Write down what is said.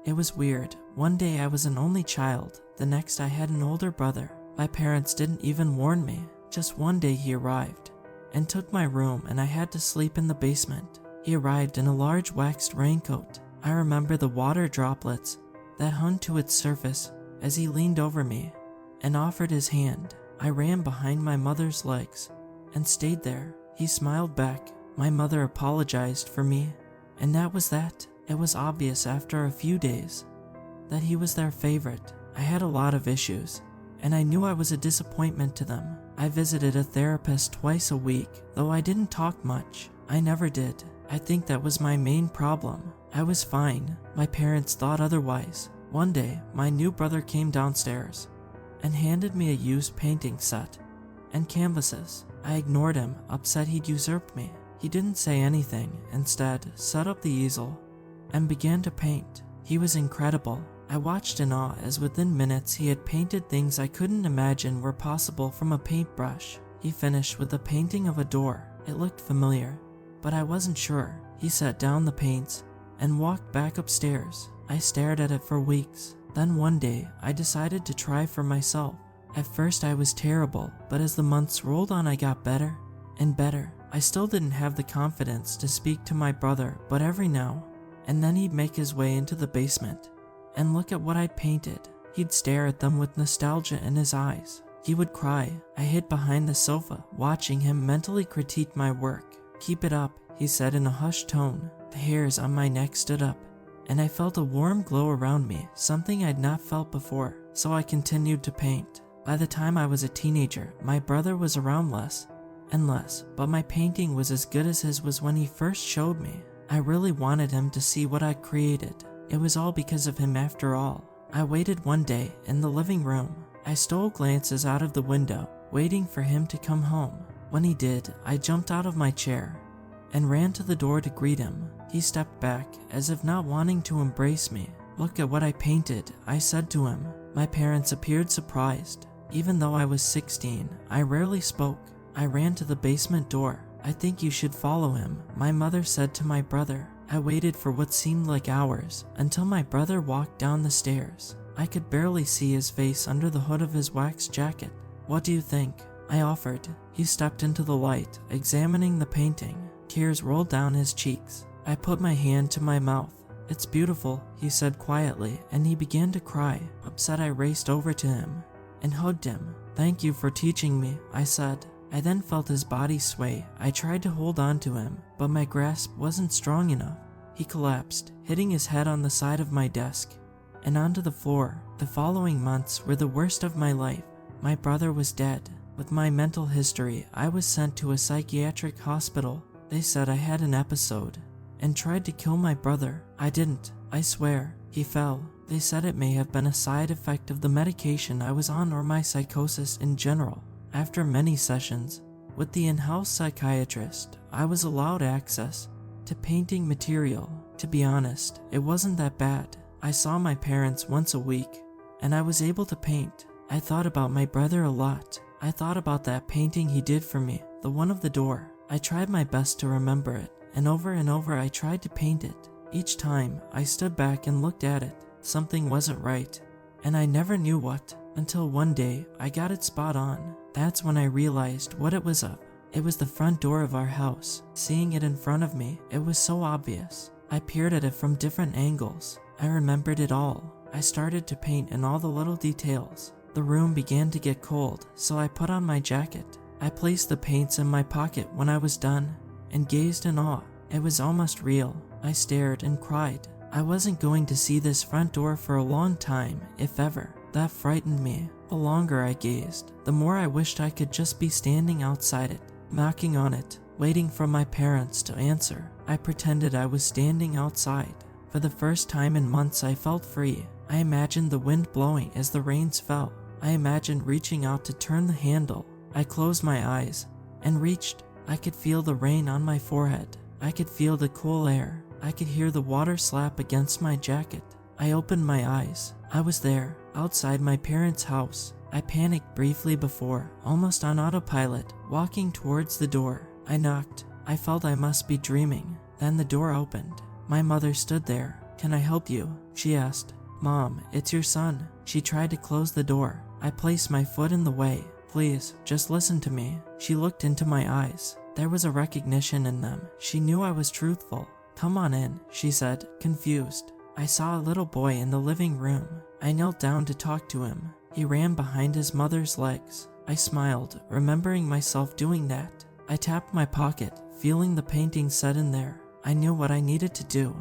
It was weird. One day I was an only child, the next I had an older brother. My parents didn't even warn me. Just one day he arrived and took my room, and I had to sleep in the basement. He arrived in a large waxed raincoat. I remember the water droplets that hung to its surface as he leaned over me and offered his hand. I ran behind my mother's legs and stayed there. He smiled back. My mother apologized for me, and that was that. It was obvious after a few days that he was their favorite. I had a lot of issues, and I knew I was a disappointment to them. I visited a therapist twice a week, though I didn't talk much. I never did. I think that was my main problem. I was fine. My parents thought otherwise. One day, my new brother came downstairs and handed me a used painting set and canvases. I ignored him, upset he'd usurped me. He didn't say anything, instead set up the easel and began to paint. He was incredible. I watched in awe as within minutes he had painted things I couldn't imagine were possible from a paintbrush. He finished with the painting of a door. It looked familiar, but I wasn't sure. He set down the paints and walked back upstairs. I stared at it for weeks. Then one day, I decided to try for myself. At first I was terrible, but as the months rolled on I got better and better. I still didn't have the confidence to speak to my brother, but every now and then he'd make his way into the basement and look at what I'd painted. He'd stare at them with nostalgia in his eyes. He would cry. I hid behind the sofa, watching him mentally critique my work. "Keep it up," he said in a hushed tone. The hairs on my neck stood up, and I felt a warm glow around me, something I'd not felt before, so I continued to paint. By the time I was a teenager, my brother was around less and less, but my painting was as good as his was when he first showed me. I really wanted him to see what I'd created. It was all because of him after all. I waited one day in the living room. I stole glances out of the window, waiting for him to come home. When he did, I jumped out of my chair and ran to the door to greet him. He stepped back, as if not wanting to embrace me. "Look at what I painted," I said to him. My parents appeared surprised. Even though I was 16, I rarely spoke. I ran to the basement door. "I think you should follow him," my mother said to my brother. I waited for what seemed like hours, until my brother walked down the stairs. I could barely see his face under the hood of his wax jacket. "What do you think?" I offered. He stepped into the light, examining the painting. Tears rolled down his cheeks. I put my hand to my mouth. "It's beautiful," he said quietly, and he began to cry. Upset, I raced over to him and hugged him. "Thank you for teaching me," I said. I then felt his body sway. I tried to hold on to him, but my grasp wasn't strong enough. He collapsed, hitting his head on the side of my desk and onto the floor. The following months were the worst of my life. My brother was dead. With my mental history, I was sent to a psychiatric hospital. They said I had an episode and tried to kill my brother. I didn't, I swear. He fell. They said it may have been a side effect of the medication I was on or my psychosis in general. After many sessions with the in-house psychiatrist, I was allowed access to painting material. To be honest, it wasn't that bad. I saw my parents once a week, and I was able to paint. I thought about my brother a lot. I thought about that painting he did for me, the one of the door. I tried my best to remember it, and over I tried to paint it. Each time, I stood back and looked at it. Something wasn't right, and I never knew what, until one day, I got it spot on. That's when I realized what it was of. It was the front door of our house. Seeing it in front of me, it was so obvious. I peered at it from different angles. I remembered it all. I started to paint in all the little details. The room began to get cold, so I put on my jacket. I placed the paints in my pocket when I was done, and gazed in awe. It was almost real. I stared and cried. I wasn't going to see this front door for a long time, if ever. That frightened me. The longer I gazed, the more I wished I could just be standing outside it, knocking on it, waiting for my parents to answer. I pretended I was standing outside. For the first time in months, I felt free. I imagined the wind blowing as the rains fell. I imagined reaching out to turn the handle. I closed my eyes and reached. I could feel the rain on my forehead. I could feel the cool air. I could hear the water slap against my jacket. I opened my eyes. I was there, outside my parents' house. I panicked briefly before, almost on autopilot, walking towards the door. I knocked. I felt I must be dreaming. Then the door opened. My mother stood there, "Can I help you?" she asked. "Mom, it's your son." She tried to close the door. I placed my foot in the way. "Please, just listen to me." She looked into my eyes. There was a recognition in them. She knew I was truthful. "Come on in," she said, confused. I saw a little boy in the living room. I knelt down to talk to him. He ran behind his mother's legs. I smiled, remembering myself doing that. I tapped my pocket, feeling the painting set in there. I knew what I needed to do.